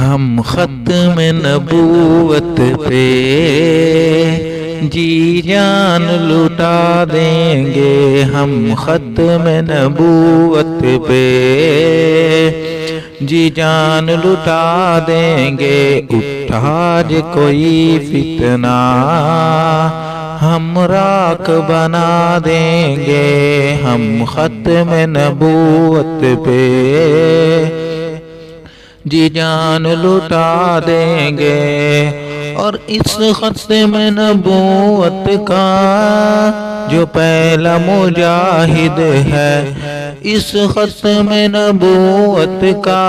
ہم ختم نبوت پہ جی جان لٹا دیں گے، ہم ختم نبوت پہ جی جان لٹا دیں گے۔ اٹھا جو کوئی فتنہ ہم راکھ بنا دیں گے، ہم ختم نبوت پہ جی جان لٹا دیں گے۔ اور اس ختم نبوت کا جو پہلا مجاہد ہے، اس ختم نبوت کا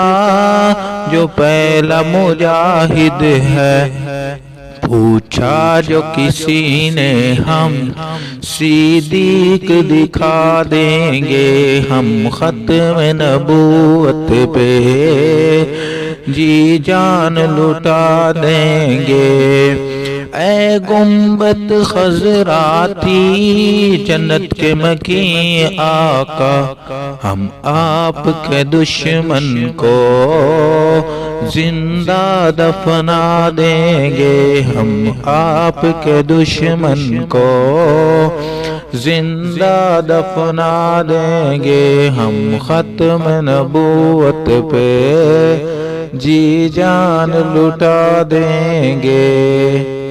جو پہلا مجاہد ہے، پوچھا جو کسی نے ہم صدیق دکھا دیں گے، ہم ختم نبوت پہ جی جان لٹا دیں گے۔ اے گنبد خضراتی جنت کے مکیں آقا، ہم آپ کے دشمن کو زندہ دفنا دیں گے، ہم آپ کے دشمن کو زندہ دفنا دیں گے، ہم ختم نبوت پہ جی جان لٹا دیں گے۔